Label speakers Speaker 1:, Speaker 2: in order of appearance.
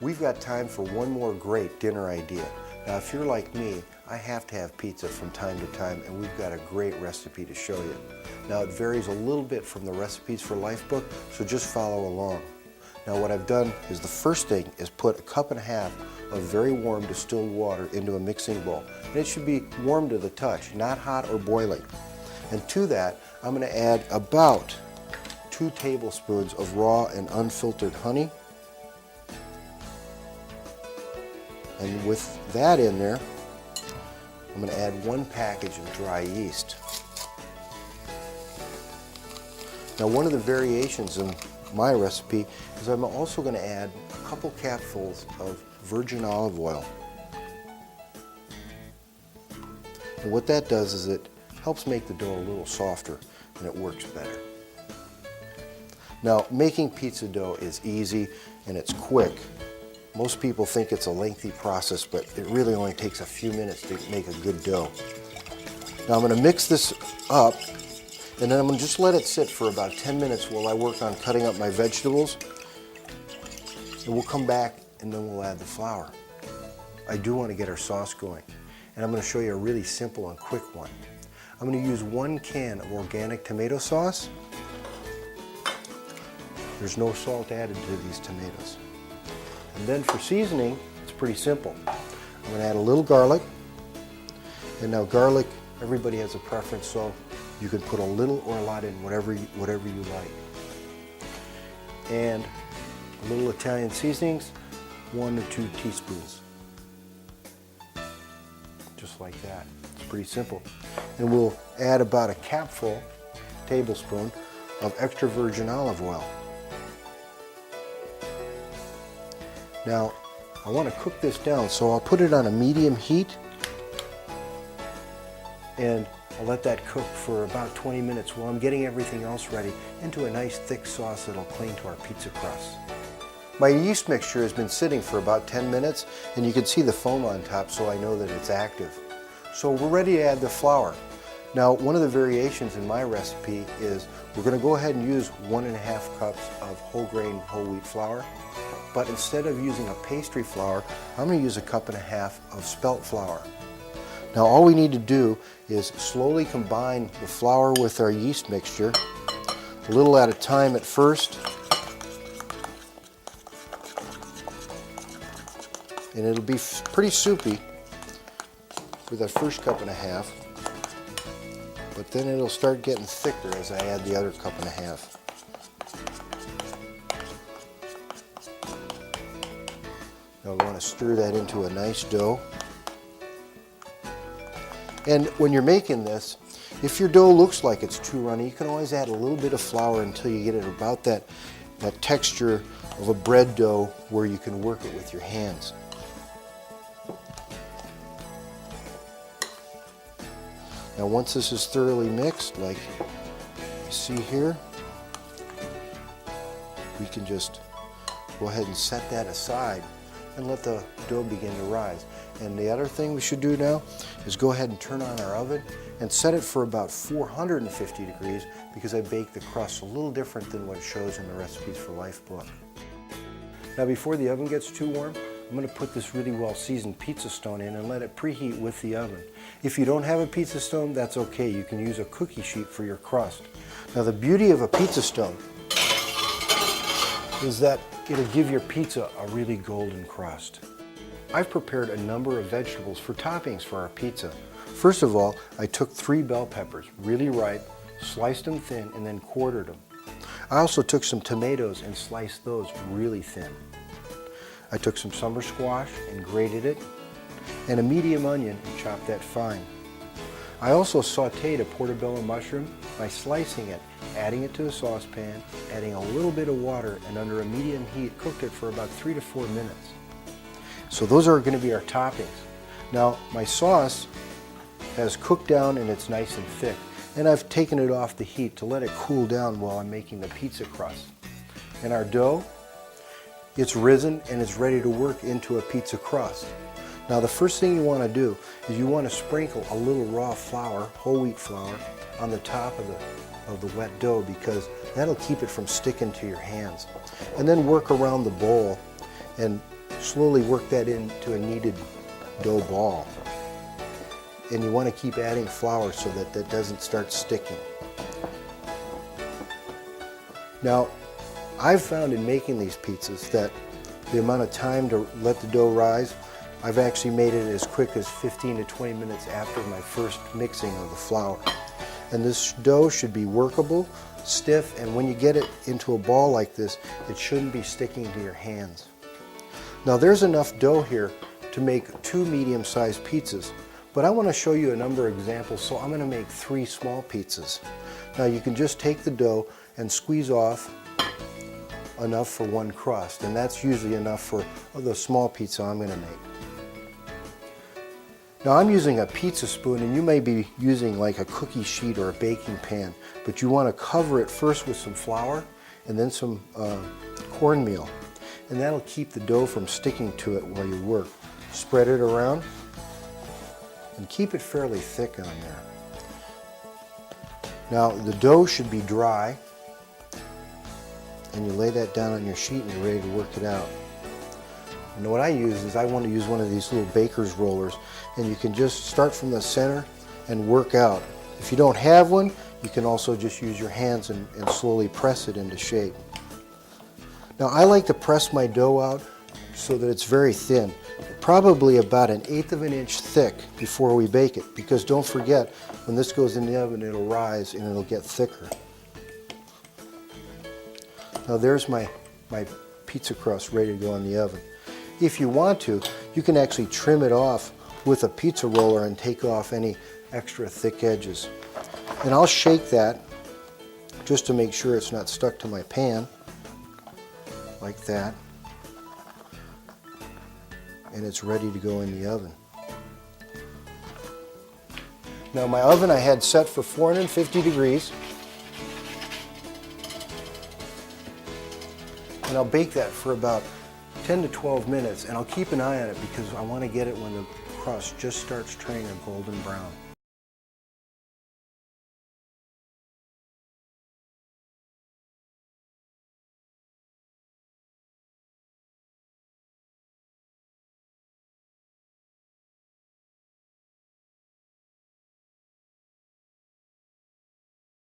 Speaker 1: We've got time for one more great dinner idea. Now, if you're like me, I have to have pizza from time to time, and we've got a great recipe to show you. Now, it varies a little bit from the Recipes for Life book, so just follow along. Now, what I've done is the first thing is put 1.5 cups of very warm distilled water into a mixing bowl. And it should be warm to the touch, not hot or boiling. And to that, I'm going to add about 2 tablespoons of raw and unfiltered honey. And with that in there, I'm going to add 1 package of dry yeast. Now, one of the variations in my recipe is I'm also going to add a couple capfuls of virgin olive oil. And what that does is it helps make the dough a little softer and it works better. Now, making pizza dough is easy and it's quick. Most people think it's a lengthy process, but it really only takes a few minutes to make a good dough. Now I'm going to mix this up, and then I'm going to just let it sit for about 10 minutes while I work on cutting up my vegetables. And we'll come back and then we'll add the flour. I do want to get our sauce going, and I'm going to show you a really simple and quick one. I'm going to use 1 can of organic tomato sauce. There's no salt added to these tomatoes. And then for seasoning, it's pretty simple. I'm going to add a little garlic. And now garlic, everybody has a preference, so you can put a little or a lot in, whatever you like. And a little Italian seasonings, 1 to 2 teaspoons. Just like that. It's pretty simple. And we'll add about a tablespoon of extra virgin olive oil. Now, I want to cook this down, so I'll put it on a medium heat and I'll let that cook for about 20 minutes while I'm getting everything else ready into a nice thick sauce that'll cling to our pizza crust. My yeast mixture has been sitting for about 10 minutes, and you can see the foam on top, so I know that it's active. So we're ready to add the flour. Now, one of the variations in my recipe is we're going to go ahead and use 1.5 cups of whole grain whole wheat flour. But instead of using a pastry flour, I'm going to use 1.5 cups of spelt flour. Now all we need to do is slowly combine the flour with our yeast mixture, a little at a time at first. And it'll be pretty soupy for that first 1.5 cups. But then it'll start getting thicker as I add the other 1.5 cups. Now we want to stir that into a nice dough. And when you're making this, if your dough looks like it's too runny, you can always add a little bit of flour until you get it about that texture of a bread dough where you can work it with your hands. Now once this is thoroughly mixed, like you see here, we can just go ahead and set that aside and let the dough begin to rise. And the other thing we should do now is go ahead and turn on our oven and set it for about 450 degrees because I bake the crust a little different than what it shows in the Recipes for Life book. Now before the oven gets too warm, I'm going to put this really well seasoned pizza stone in and let it preheat with the oven. If you don't have a pizza stone, that's okay. You can use a cookie sheet for your crust. Now the beauty of a pizza stone is that it'll give your pizza a really golden crust. I've prepared a number of vegetables for toppings for our pizza. First of all, I took 3 bell peppers, really ripe, sliced them thin, and then quartered them. I also took some tomatoes and sliced those really thin. I took some summer squash and grated it, and a medium onion and chopped that fine. I also sauteed a portobello mushroom by slicing it, adding it to a saucepan, adding a little bit of water, and under a medium heat cooked it for about 3 to 4 minutes. So those are going to be our toppings. Now my sauce has cooked down and it's nice and thick, and I've taken it off the heat to let it cool down while I'm making the pizza crust. And our dough, it's risen and it's ready to work into a pizza crust. Now the first thing you want to do is you want to sprinkle a little raw flour, whole wheat flour, on the top of the wet dough because that'll keep it from sticking to your hands. And then work around the bowl and slowly work that into a kneaded dough ball. And you want to keep adding flour so that that doesn't start sticking. Now, I've found in making these pizzas that the amount of time to let the dough rise, I've actually made it as quick as 15 to 20 minutes after my first mixing of the flour. And this dough should be workable, stiff, and when you get it into a ball like this, it shouldn't be sticking to your hands. Now there's enough dough here to make 2 medium-sized pizzas, but I want to show you a number of examples, so I'm going to make 3 small pizzas. Now you can just take the dough and squeeze off enough for 1 crust, and that's usually enough for the small pizza I'm going to make. Now I'm using a pizza spoon, and you may be using like a cookie sheet or a baking pan, but you want to cover it first with some flour and then some cornmeal, and that'll keep the dough from sticking to it while you work. Spread it around and keep it fairly thick on there. Now the dough should be dry, and you lay that down on your sheet and you're ready to work it out. And what I use is I want to use one of these little baker's rollers, and you can just start from the center and work out. If you don't have one, you can also just use your hands and slowly press it into shape. Now I like to press my dough out so that it's very thin, probably about 1/8 of an inch thick before we bake it, because don't forget, when this goes in the oven it'll rise and it'll get thicker. Now there's my pizza crust ready to go in the oven. If you want to, you can actually trim it off with a pizza roller and take off any extra thick edges. And I'll shake that just to make sure it's not stuck to my pan, like that. And it's ready to go in the oven. Now my oven I had set for 450 degrees. And I'll bake that for about 10 to 12 minutes, and I'll keep an eye on it because I want to get it when the crust just starts turning a golden brown.